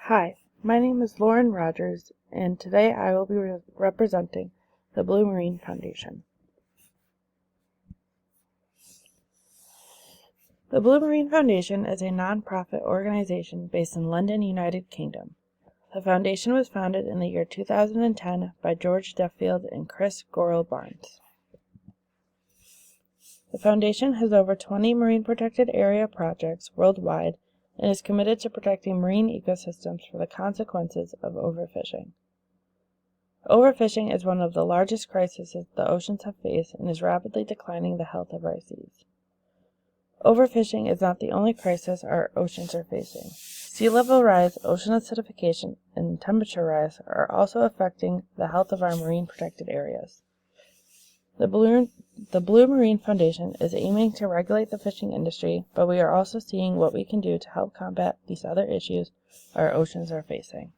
Hi, my name is Lauren Rogers, and today I will be representing the Blue Marine Foundation. The Blue Marine Foundation is a non-profit organization based in London, United Kingdom. The foundation was founded in the year 2010 by George Duffield and Chris Gorrell-Barnes. The foundation has over 20 marine protected area projects worldwide and is committed to protecting marine ecosystems from the consequences of overfishing. Overfishing is one of the largest crises the oceans have faced and is rapidly declining the health of our seas. Overfishing is not the only crisis our oceans are facing. Sea level rise, ocean acidification, and temperature rise are also affecting the health of our marine protected areas. The Blue Marine Foundation is aiming to regulate the fishing industry, but we are also seeing what we can do to help combat these other issues our oceans are facing.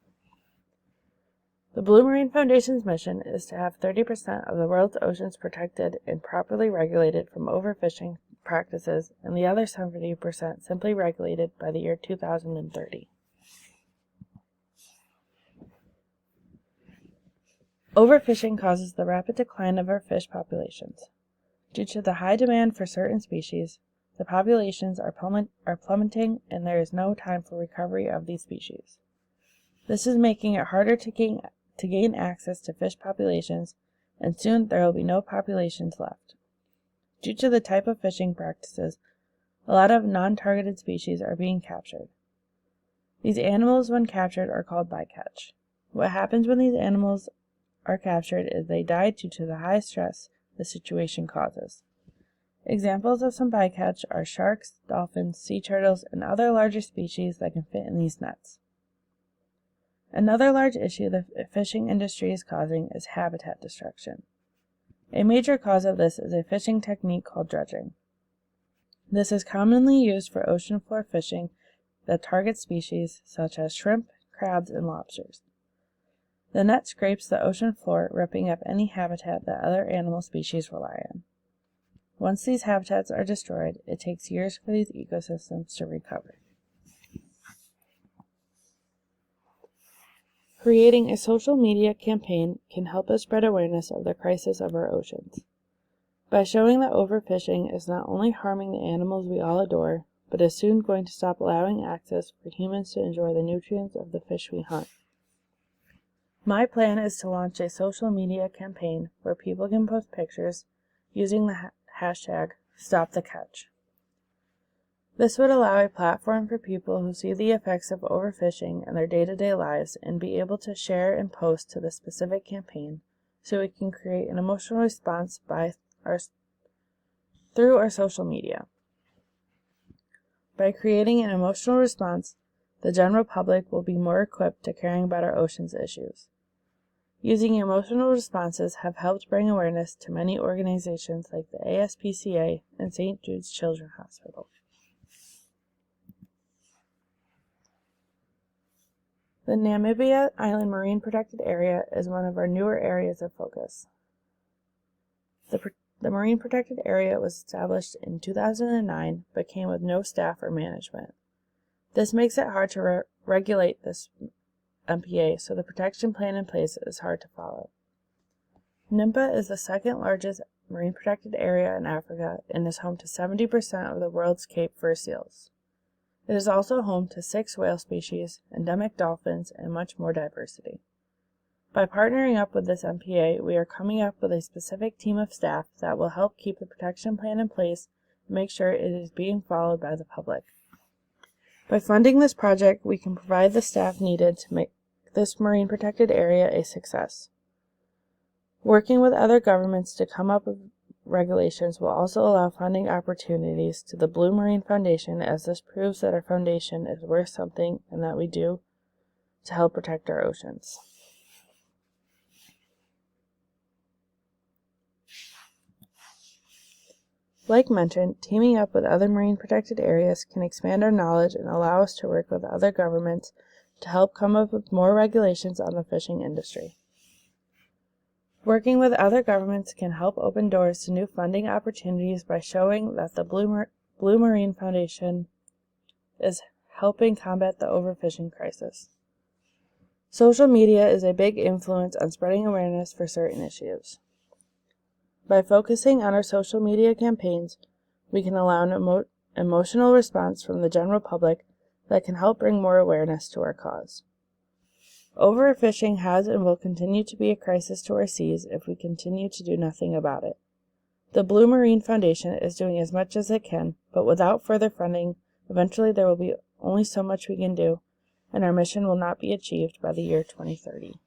The Blue Marine Foundation's mission is to have 30% of the world's oceans protected and properly regulated from overfishing practices, and the other 70% simply regulated by the year 2030. Overfishing causes the rapid decline of our fish populations. Due to the high demand for certain species, the populations are plummeting and there is no time for recovery of these species. This is making it harder to gain access to fish populations, and soon there will be no populations left. Due to the type of fishing practices, a lot of non-targeted species are being captured. These animals, when captured, are called bycatch. What happens when these animals are captured is they die due to the high stress the situation causes. Examples of some bycatch are sharks, dolphins, sea turtles, and other larger species that can fit in these nets. Another large issue the fishing industry is causing is habitat destruction. A major cause of this is a fishing technique called dredging. This is commonly used for ocean floor fishing that targets species such as shrimp, crabs, and lobsters. The net scrapes the ocean floor, ripping up any habitat that other animal species rely on. Once these habitats are destroyed, it takes years for these ecosystems to recover. Creating a social media campaign can help us spread awareness of the crisis of our oceans. By showing that overfishing is not only harming the animals we all adore, but is soon going to stop allowing access for humans to enjoy the nutrients of the fish we hunt. My plan is to launch a social media campaign where people can post pictures using the hashtag #StopTheCatch. This would allow a platform for people who see the effects of overfishing in their day-to-day lives and be able to share and post to the specific campaign so we can create an emotional response through our social media. By creating an emotional response, the general public will be more equipped to caring about our ocean's issues. Using emotional responses have helped bring awareness to many organizations like the ASPCA and St. Jude's Children's Hospital. The Namibia Island Marine Protected Area is one of our newer areas of focus. The Marine Protected Area was established in 2009 but came with no staff or management. This makes it hard to regulate this MPA, so the protection plan in place is hard to follow. Namibia is the second largest marine protected area in Africa and is home to 70% of the world's Cape fur seals. It is also home to 6 whale species, endemic dolphins, and much more diversity. By partnering up with this MPA, we are coming up with a specific team of staff that will help keep the protection plan in place and make sure it is being followed by the public. By funding this project, we can provide the staff needed to make this marine protected area a success. Working with other governments to come up with regulations will also allow funding opportunities to the Blue Marine Foundation, as this proves that our foundation is worth something and that we do to help protect our oceans. Like mentioned, teaming up with other marine protected areas can expand our knowledge and allow us to work with other governments to help come up with more regulations on the fishing industry. Working with other governments can help open doors to new funding opportunities by showing that the Blue Marine Foundation is helping combat the overfishing crisis. Social media is a big influence on spreading awareness for certain issues. By focusing on our social media campaigns, we can allow an emotional response from the general public that can help bring more awareness to our cause. Overfishing has and will continue to be a crisis to our seas if we continue to do nothing about it. The Blue Marine Foundation is doing as much as it can, but without further funding, eventually there will be only so much we can do, and our mission will not be achieved by the year 2030.